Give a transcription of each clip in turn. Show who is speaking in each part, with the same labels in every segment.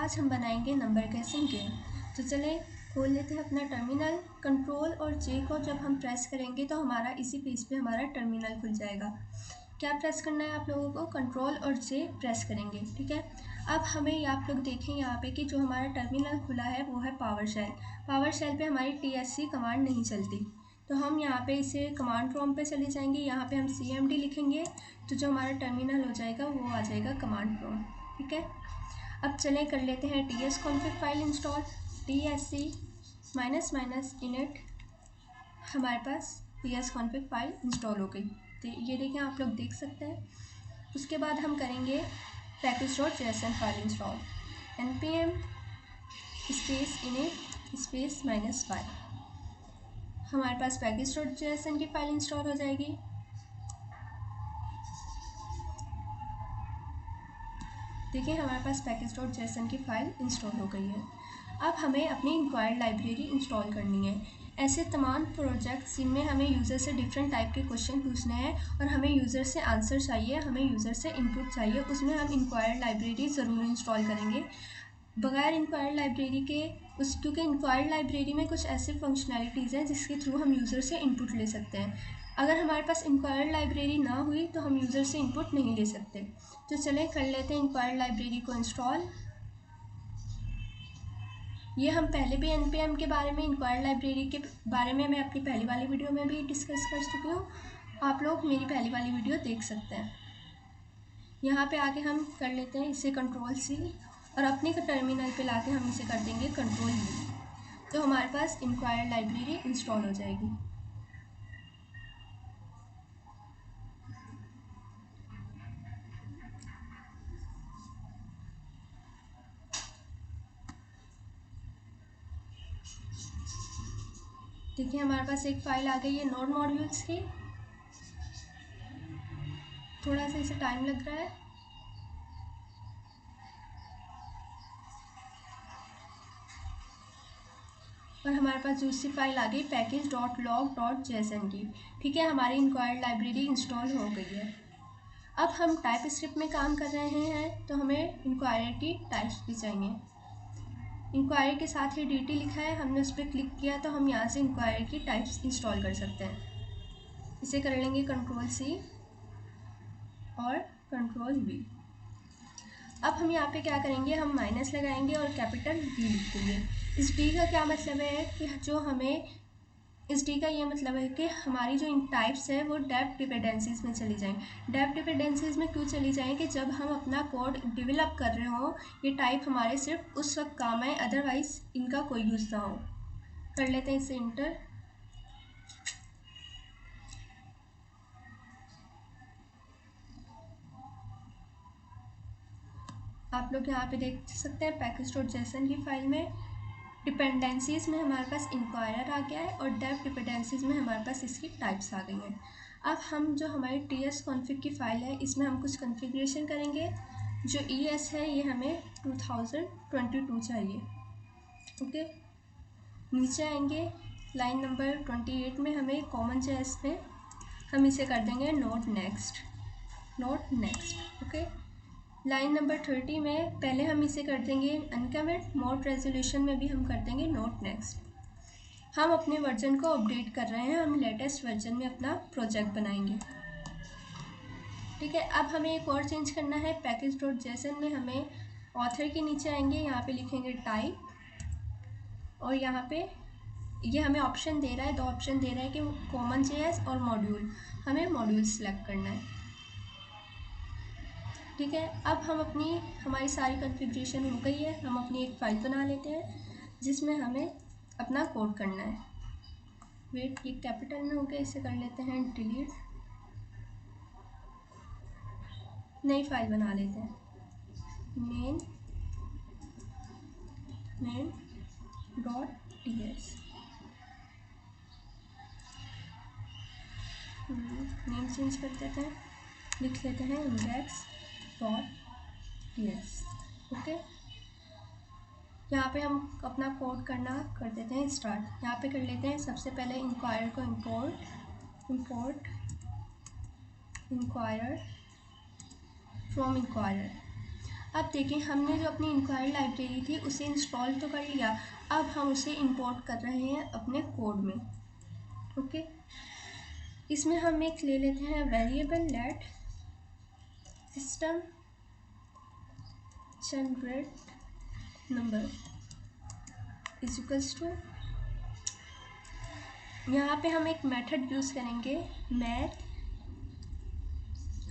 Speaker 1: आज हम बनाएंगे नंबर गेसिंग गेम। तो चलें खोल लेते हैं अपना टर्मिनल। कंट्रोल और जे को जब हम प्रेस करेंगे तो हमारा इसी पेज पे हमारा टर्मिनल खुल जाएगा। क्या प्रेस करना है आप लोगों को? कंट्रोल और जे प्रेस करेंगे, ठीक है। अब हमें आप लोग देखें यहाँ पे कि जो हमारा टर्मिनल खुला है वो है पावर शेल। पावर शेल पे हमारी TSC कमांड नहीं चलती, तो हम यहाँ पे इसे कमांड प्रॉम्प्ट पे चले जाएंगे। यहाँ पे हम CMD लिखेंगे तो जो हमारा टर्मिनल हो जाएगा वो आ जाएगा कमांड प्रॉम्प्ट, ठीक है। अब चलें कर लेते हैं tsconfig file install. tsc -- init हमारे पास tsconfig फाइल इंस्टॉल हो गई। तो ये देखें, आप लोग देख सकते हैं। उसके बाद हम करेंगे package.json file install. npm -init -y हमारे पास package.json की फ़ाइल इंस्टॉल हो जाएगी। देखिए हमारे पास package.json की फ़ाइल इंस्टॉल हो गई है। अब हमें अपनी इंक्वायर्ड लाइब्रेरी इंस्टॉल करनी है। ऐसे तमाम प्रोजेक्ट्स जिनमें हमें यूज़र से डिफरेंट टाइप के क्वेश्चन पूछने हैं और हमें यूज़र से आंसर चाहिए, हमें यूज़र से इनपुट चाहिए, उसमें हम इंक्वायर्ड लाइब्रेरी ज़रूर इंस्टॉल करेंगे। बगैर इंक्वायर्ड लाइब्रेरी के क्योंकि इंक्वायर्ड लाइब्रेरी में कुछ ऐसे फंक्शनैलिटीज़ हैं जिसके थ्रू हम यूज़र से इनपुट ले सकते हैं। अगर हमारे पास इंक्वायर्ड लाइब्रेरी ना हुई तो हम यूज़र से इनपुट नहीं ले सकते। तो चलें कर लेते हैं इंक्वायर्ड लाइब्रेरी को इंस्टॉल। ये हम पहले भी npm के बारे में, इंक्वायर्ड लाइब्रेरी के बारे में मैं अपनी पहली वाली वीडियो में भी डिस्कस कर चुकी हूँ। आप लोग मेरी पहली वाली वीडियो देख सकते हैं। यहाँ पे आके हम कर लेते हैं इसे Ctrl+C और अपने टर्मिनल पे लाके हम इसे कर देंगे Ctrl+V। तो हमारे पास इंक्वायर्ड लाइब्रेरी इंस्टॉल हो जाएगी। देखिए हमारे पास एक फ़ाइल आ गई है नोड मॉड्यूल्स की। थोड़ा सा इसे टाइम लग रहा है। और हमारे पास दूसरी फाइल आ गई package.log.json की, ठीक है। हमारी इंक्वायर्ड लाइब्रेरी इंस्टॉल हो गई है। अब हम टाइप स्क्रिप्ट में काम कर रहे हैं तो हमें इंक्वायरी की टाइप्स भी चाहिए। इंक्वायरी के साथ ही dt लिखा है, हमने उस पर क्लिक किया तो हम यहाँ से इंक्वायरी की टाइप्स इंस्टॉल कर सकते हैं। इसे कर लेंगे Ctrl+C और Ctrl+V। अब हम यहाँ पे क्या करेंगे, हम माइनस लगाएंगे और कैपिटल D लिख देंगे। इस D का क्या मतलब है कि जो हमें इस D का ये मतलब है कि हमारी जो टाइप्स है वो डेप्थ डिपेंडेंसीज में चली जाएं। डेप्थ डिपेंडेंसीज में क्यों चली जाएं कि जब हम अपना कोड डेवलप कर रहे हों ये टाइप हमारे सिर्फ उस वक्त काम आए, अदरवाइज इनका कोई यूज़ ना हो। कर लेते हैं इसे इंटर। आप लोग यहाँ पे देख सकते हैं package.json की फ़ाइल में डिपेंडेंसीज़ में हमारे पास इंक्वायरर आ गया है और डेप्थ डिपेंडेंसीज़ में हमारे पास इसकी टाइप्स आ गई हैं। अब हम जो हमारी tsconfig की फ़ाइल है इसमें हम कुछ कॉन्फ़िगरेशन करेंगे। जो ES है ये हमें 2022 चाहिए, ओके। नीचे आएंगे लाइन नंबर 28 में हमें common.js में हम इसे कर देंगे note next, okay. Line number 30 में पहले हम इसे कर देंगे अनकमिट। मोड रेजोल्यूशन में भी हम कर देंगे नोट नेक्स्ट। हम अपने वर्जन को अपडेट कर रहे हैं, हम लेटेस्ट वर्जन में अपना प्रोजेक्ट बनाएंगे, ठीक है। अब हमें एक और चेंज करना है। package.json में हमें ऑथर के नीचे आएंगे, यहाँ पे लिखेंगे टाइप और यहाँ पे ये हमें ऑप्शन दे रहा है, दो ऑप्शन दे रहा है कि common.js और मॉड्यूल। हमें मॉड्यूल सेलेक्ट करना है, ठीक है। अब हम हमारी सारी कॉन्फ़िगरेशन हो गई है। हम अपनी एक फ़ाइल बना लेते हैं जिसमें हमें अपना कोड करना है। वेट, ये कैपिटल में हो गया, इसे कर लेते हैं डिलीट। नई फाइल बना लेते हैं main.ts। नेम चेंज कर देते हैं, लिख लेते हैं index.ts, ओके। यहाँ पे हम अपना कोड करना कर देते हैं स्टार्ट। यहाँ पे कर लेते हैं सबसे पहले इंक्वायर को इंपोर्ट इंक्वायर फ्रॉम इंक्वायर। अब देखिए हमने जो अपनी इंक्वायरी लाइब्रेरी थी उसे इंस्टॉल तो कर लिया, अब हम उसे इंपोर्ट कर रहे हैं अपने कोड में। ओके, इसमें हम एक ले लेते हैं variable let system generate number is equals to, यहाँ पे हम एक मेथड यूज़ करेंगे मैथ,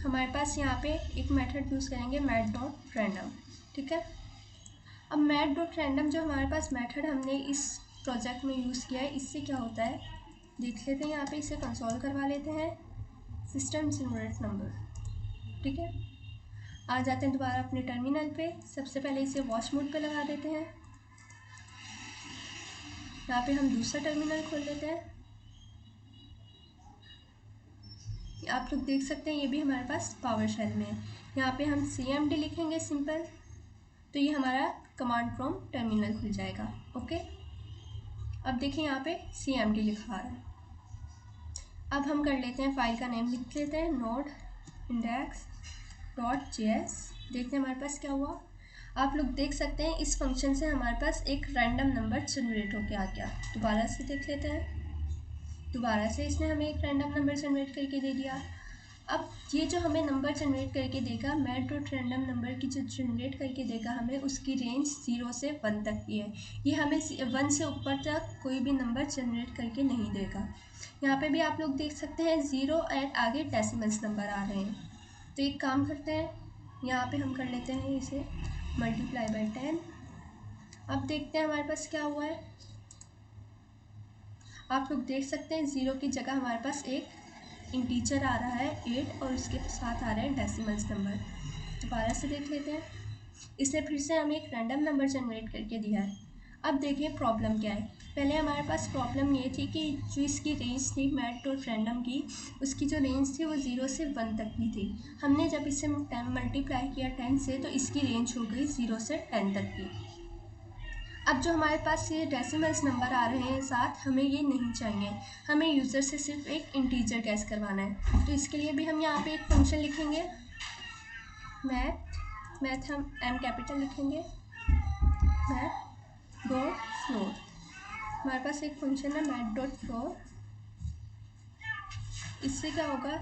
Speaker 1: हमारे पास यहाँ पे एक मेथड यूज़ करेंगे मैथ डॉट रैंडम। ठीक है, अब मैथ डॉट रैंडम जो हमारे पास मेथड हमने इस प्रोजेक्ट में यूज़ किया है, इससे क्या होता है देख लेते हैं। यहाँ पे इसे कंसोल करवा लेते हैं सिस्टम जनरेट नंबर। ठीक है, आ जाते हैं दोबारा अपने टर्मिनल पे। सबसे पहले इसे वॉच मोड पे लगा देते हैं। यहाँ पे हम दूसरा टर्मिनल खोल लेते हैं। आप लोग देख सकते हैं ये भी हमारे पास पावर शेल में है। यहाँ पे हम cmd लिखेंगे सिंपल, तो ये हमारा कमांड प्रॉम्प्ट टर्मिनल खुल जाएगा। ओके, अब देखिए यहाँ पे cmd लिखा आ रहा है। अब हम कर लेते हैं फाइल का नेम लिख लेते हैं node index.js। देखते हैं हमारे पास क्या हुआ। आप लोग देख सकते हैं इस फंक्शन से हमारे पास एक रैंडम नंबर जनरेट होके आ गया। दोबारा से देख लेते हैं, दोबारा से इसने हमें एक रैंडम नंबर जनरेट करके दे दिया। अब ये जो हमें नंबर जनरेट करके देगा मैथ डॉट रैंडम नंबर की जो जनरेट करके देगा हमें, उसकी रेंज 0 से 1 तक की है। ये हमें 1 से ऊपर तक कोई भी नंबर जनरेट करके नहीं देगा। यहाँ पे भी आप लोग देख सकते हैं 0 एंड आगे डेसिमल्स नंबर आ रहे हैं। तो एक काम करते हैं, यहाँ पे हम कर लेते हैं इसे मल्टीप्लाई बाई 10। अब देखते हैं हमारे पास क्या हुआ है। आप लोग देख सकते हैं 0 की जगह हमारे पास एक इंटीजर आ रहा है 8 और उसके साथ आ रहे हैं डेसिमल्स नंबर। दोबारा से देख लेते हैं, इसने फिर से हमें एक रैंडम नंबर जनरेट करके दिया है। अब देखिए प्रॉब्लम क्या है। पहले हमारे पास प्रॉब्लम ये थी कि जो इसकी रेंज थी मैथ डॉट रैंडम की, उसकी जो रेंज थी वो 0 से 1 तक की थी। हमने जब इसे मल्टीप्लाई किया 10 से तो इसकी रेंज हो गई 0 से 10 तक की। अब जो हमारे पास ये डेसिमल्स नंबर आ रहे हैं साथ, हमें ये नहीं चाहिए। हमें यूज़र से सिर्फ एक इंटीजर गैस करवाना है। तो इसके लिए भी हम यहाँ पे एक फंक्शन लिखेंगे मैथ हम एम कैपिटल लिखेंगे मैथ डॉट फ्लोर। हमारे पास एक फंक्शन है मैथ डॉट फ्लोर। इससे क्या होगा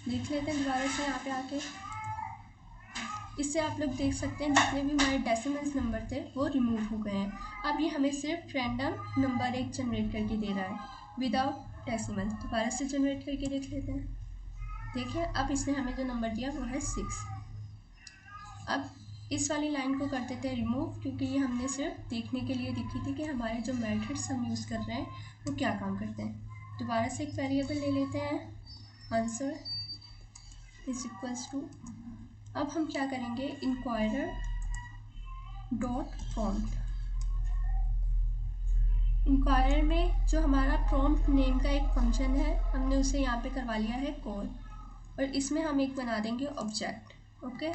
Speaker 1: देख लेते हैं दोबारा से यहाँ पे आके। इससे आप लोग देख सकते हैं जितने भी हमारे डेसिमल्स नंबर थे वो रिमूव हो गए हैं। अब ये हमें सिर्फ रैंडम नंबर एक जनरेट करके दे रहा है विदाउट डेसिमल। दोबारा से जनरेट करके देख लेते हैं। देखिए अब इसने हमें जो नंबर दिया वो है 6। अब इस वाली लाइन को कर देते हैं रिमूव, क्योंकि ये हमने सिर्फ देखने के लिए लिखी थी कि हमारे जो मेथड्स हम यूज़ कर रहे हैं वो क्या काम करते हैं। दोबारा से एक वेरिएबल ले लेते हैं आंसर इज इक्वल्स टू, अब हम क्या करेंगे इंक्वायरर डॉट प्रॉम्प्ट। इंक्वायरर में जो हमारा प्रॉम्प्ट नेम का एक फंक्शन है हमने उसे यहाँ पे करवा लिया है कॉल, और इसमें हम एक बना देंगे ऑब्जेक्ट। ओके,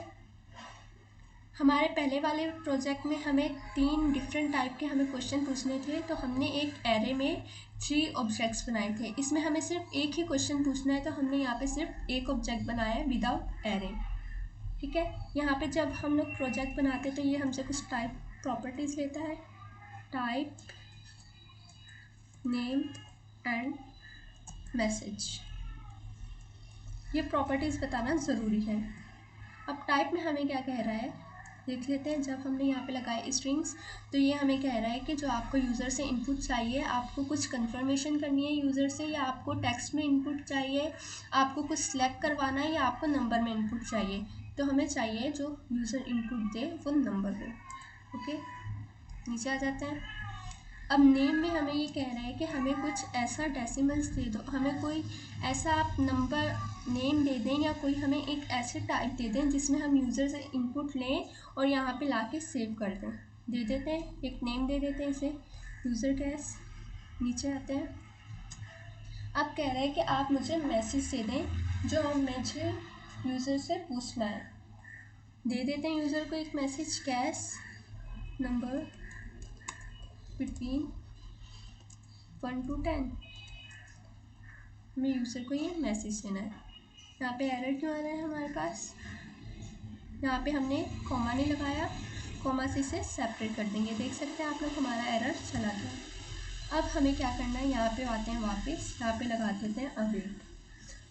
Speaker 1: हमारे पहले वाले प्रोजेक्ट में हमें 3 डिफरेंट टाइप के हमें क्वेश्चन पूछने थे, तो हमने एक एरे में 3 ऑब्जेक्ट्स बनाए थे। इसमें हमें सिर्फ एक ही क्वेश्चन पूछना है, तो हमने यहाँ पे सिर्फ एक ऑब्जेक्ट बनाया है विदाउट एरे। ठीक है, यहाँ पे जब हम लोग प्रोजेक्ट बनाते हैं तो ये हमसे कुछ टाइप प्रॉपर्टीज़ लेता है, टाइप नेम एंड मैसेज। ये प्रॉपर्टीज़ बताना ज़रूरी है। अब टाइप में हमें क्या कह रहा है देख लेते हैं। जब हमने यहाँ पे लगाए स्ट्रिंग्स, तो ये हमें कह रहा है कि जो आपको यूज़र से इनपुट चाहिए, आपको कुछ कंफर्मेशन करनी है यूज़र से, या आपको टेक्स्ट में इनपुट चाहिए, आपको कुछ सिलेक्ट करवाना है, या आपको नंबर में इनपुट चाहिए। तो हमें चाहिए जो यूज़र इनपुट दे वो नंबर हो। ओके, नीचे आ जाते हैं। अब नेम में हमें ये कह रहा है कि हमें कुछ ऐसा डेसिमल्स दे दो, हमें कोई ऐसा आप नंबर नेम दे दें, या कोई हमें एक ऐसे टाइप दे दें जिसमें हम यूज़र से इनपुट लें और यहाँ पे लाके सेव कर दें। दे देते हैं, एक नेम दे देते हैं इसे यूज़र गैस। नीचे आते हैं। अब कह रहे हैं कि आप मुझे मैसेज दे दें जो मुझे यूज़र से पूछना है। दे देते हैं यूज़र को एक message gas number between 1 to 10। हमें यूज़र को ये मैसेज देना है। यहाँ पे एरर क्यों आ रहा है हमारे पास, यहाँ पे हमने कॉमा नहीं लगाया, कॉमा से इसे सेपरेट कर देंगे। देख सकते हैं आप लोग हमारा एरर चला गया। अब हमें क्या करना है, यहाँ पे आते हैं वापस, यहाँ पे लगा देते हैं अवेट।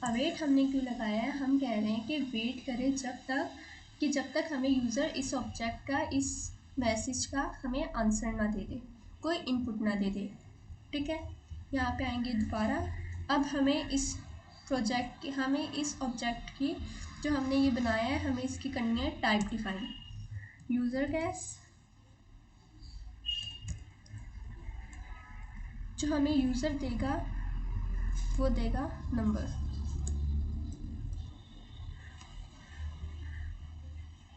Speaker 1: अवेट हमने क्यों लगाया है, हम कह रहे हैं कि वेट करें जब तक हमें यूज़र इस ऑब्जेक्ट का, इस मैसेज का हमें आंसर ना दे दे, कोई इनपुट ना दे दे। ठीक है, यहाँ पे आएंगे दोबारा। अब हमें इस ऑब्जेक्ट की जो हमने ये बनाया है, हमें इसकी करनी है टाइप डिफाइन। यूज़र गैस, जो हमें यूज़र देगा वो देगा नंबर।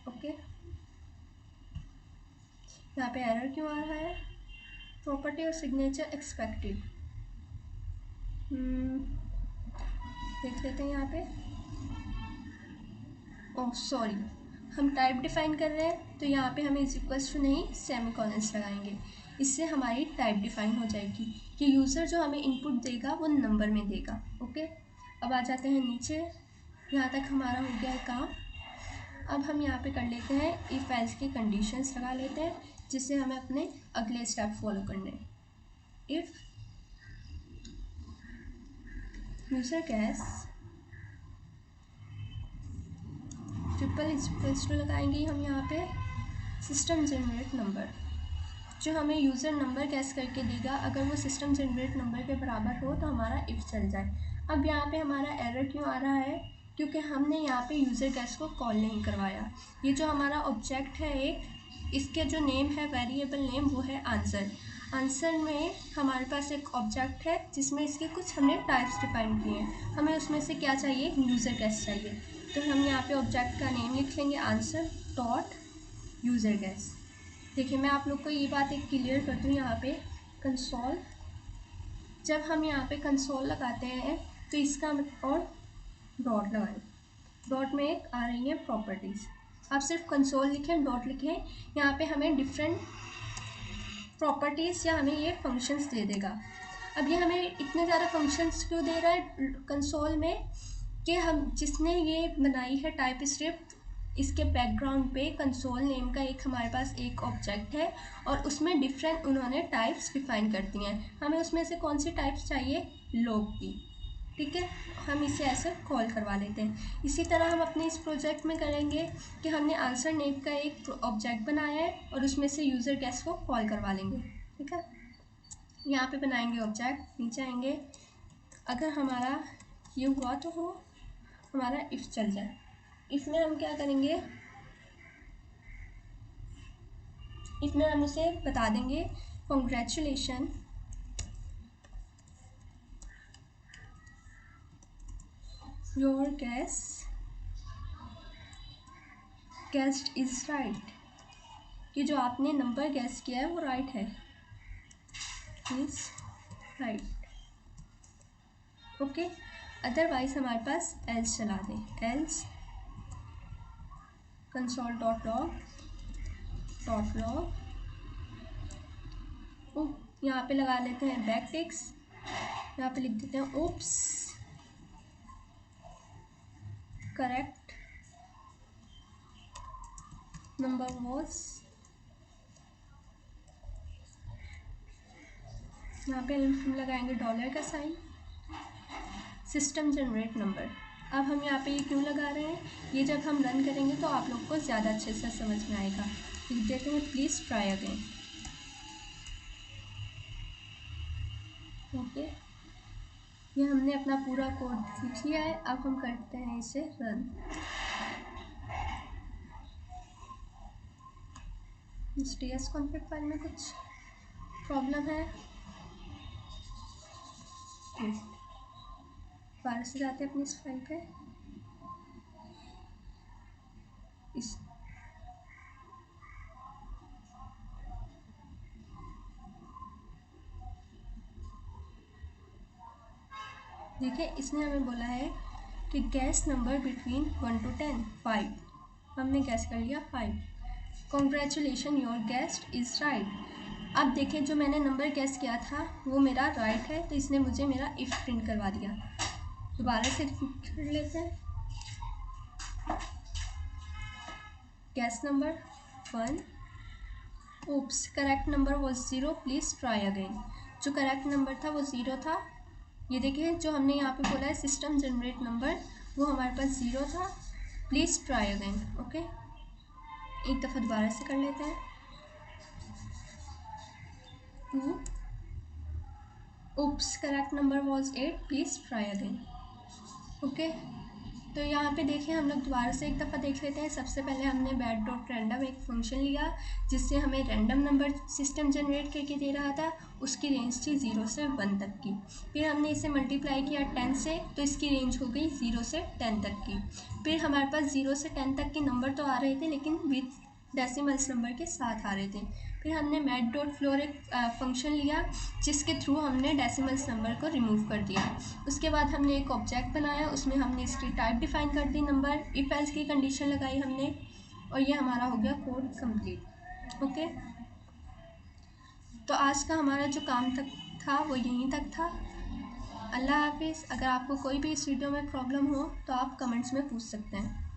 Speaker 1: ओके, यहाँ पे एरर क्यों आ रहा है, प्रॉपर्टी और सिग्नेचर एक्सपेक्टेड। देख लेते हैं यहाँ पे। ओह सॉरी, हम टाइप डिफाइन कर रहे हैं तो यहाँ पे हमें इज इक्वल्स टू नहीं सेमीकोलंस लगाएंगे। इससे हमारी टाइप डिफाइन हो जाएगी कि यूज़र जो हमें इनपुट देगा वो नंबर में देगा। ओके, अब आ जाते हैं नीचे। यहाँ तक हमारा हो गया है काम। अब हम यहाँ पे कर लेते हैं इफ एल्स की कंडीशंस लगा लेते हैं, जिससे हमें अपने अगले स्टेप फॉलो करने हैं। If user guess triple is equals to लगाएंगे हम यहाँ पे सिस्टम जनरेट नंबर। जो हमें यूज़र नंबर गैस करके देगा, अगर वो सिस्टम जनरेट नंबर के बराबर हो तो हमारा इफ़ चल जाए। अब यहाँ पे हमारा एरर क्यों आ रहा है, क्योंकि हमने यहाँ पे यूज़र गैस को कॉल नहीं करवाया। ये जो हमारा ऑब्जेक्ट है एक, इसके जो नेम है वेरिएबल नेम वो है आंसर। आंसर में हमारे पास एक ऑब्जेक्ट है जिसमें इसके कुछ हमने टाइप्स डिफाइन किए हैं। हमें उसमें से क्या चाहिए, यूज़र गैस चाहिए। तो हम यहाँ पे ऑब्जेक्ट का नेम लिख लेंगे आंसर डॉट यूज़र गैस। देखिए मैं आप लोग को ये बात एक क्लियर कर दूँ, यहाँ पे कंसोल, जब हम यहाँ पे कंसोल लगाते हैं तो इसका और डॉट लगाएं, डॉट में एक आ रही है प्रॉपर्टीज़। आप सिर्फ कंसोल लिखें, डॉट लिखें, यहाँ पे हमें डिफरेंट प्रॉपर्टीज़ या हमें ये फंक्शंस दे देगा। अब ये हमें इतने ज़्यादा फंक्शंस क्यों दे रहा है कंसोल में, कि हम जिसने ये बनाई है टाइप स्क्रिप्ट, इसके बैकग्राउंड पे कंसोल नेम का एक हमारे पास एक ऑब्जेक्ट है और उसमें डिफरेंट उन्होंने टाइप्स डिफाइन कर दी हैं। हमें उसमें से कौन सी टाइप्स चाहिए, लॉग की। ठीक है, हम इसे ऐसे कॉल करवा लेते हैं। इसी तरह हम अपने इस प्रोजेक्ट में करेंगे कि हमने आंसर नेम का एक ऑब्जेक्ट बनाया है और उसमें से यूज़र गैस को कॉल करवा लेंगे। ठीक है, यहाँ पे बनाएंगे ऑब्जेक्ट, नीचे आएंगे। अगर हमारा ये हुआ तो हो हमारा इफ़ चल जाए। इफ़ में हम क्या करेंगे, इफ़ में हम उसे बता देंगे congratulation your guest is right, कि जो आपने नंबर गैस किया है वो राइट है, इज़ राइट। ओके, अदरवाइज हमारे पास एल्स चला दें, एल्स कंसोल डॉट लॉग यहाँ पे लगा लेते हैं बैक टिक्स, यहाँ पे लिख देते हैं ओप्स करेक्ट नंबर वॉज, यहाँ पे हम लगाएंगे डॉलर का साइन, सिस्टम जनरेट नंबर। अब हम यहाँ पे ये क्यों लगा रहे हैं, ये जब हम रन करेंगे तो आप लोग को ज़्यादा अच्छे से समझ में आएगा। लिख देते हैं प्लीज़ ट्राई अगेन। ओके, ये हमने अपना पूरा कोड लिख लिया है। अब हम करते हैं इसे रन। इस tsconfig फाइल में कुछ प्रॉब्लम है, दोबारा से जाते हैं अपनी इस फाइल पे। इस देखिए इसने हमें बोला है कि गैस नंबर बिटवीन 1 to 10, 5। हमने गैस कर लिया 5। Congratulation your guest is right. अब देखिए जो मैंने नंबर गैस किया था वो मेरा राइट है, तो इसने मुझे मेरा इफ़ प्रिंट करवा दिया। दोबारा से कर लेते हैं। guess number 1. oops correct number was 0, please try again. जो करेक्ट नंबर था वो 0 था। ये देखिए जो हमने यहाँ पे बोला है सिस्टम जनरेट नंबर, वो हमारे पास 0 था। Please try again. ओके, एक दफ़ा दोबारा से कर लेते हैं। 2 oops correct number was 8, please try again. Okay, तो यहाँ पे देखिए हम लोग दोबारा से एक दफ़ा देख लेते हैं। सबसे पहले हमने बैट डॉट रैंडम एक फंक्शन लिया जिससे हमें रैंडम नंबर सिस्टम जनरेट करके दे रहा था। उसकी रेंज थी 0 से 1 तक की। फिर हमने इसे मल्टीप्लाई किया 10 से, तो इसकी रेंज हो गई 0 से 10 तक की। फिर हमारे पास 0 से 10 तक के नंबर तो आ रहे थे लेकिन विथ डेसिमल्स नंबर के साथ आ रहे थे। फिर हमने मैथ डॉट फ्लोर एक फंक्शन लिया जिसके थ्रू हमने डेसिमल्स नंबर को रिमूव कर दिया। उसके बाद हमने एक ऑब्जेक्ट बनाया, उसमें हमने इसकी टाइप डिफाइन कर दी नंबर, इफ एल्स की कंडीशन लगाई हमने, और ये हमारा हो गया कोड कंप्लीट। ओके, तो आज का हमारा जो काम तक था वो यहीं तक था। अल्लाह हाफिज़। अगर आपको कोई भी इस वीडियो में प्रॉब्लम हो तो आप कमेंट्स में पूछ सकते हैं।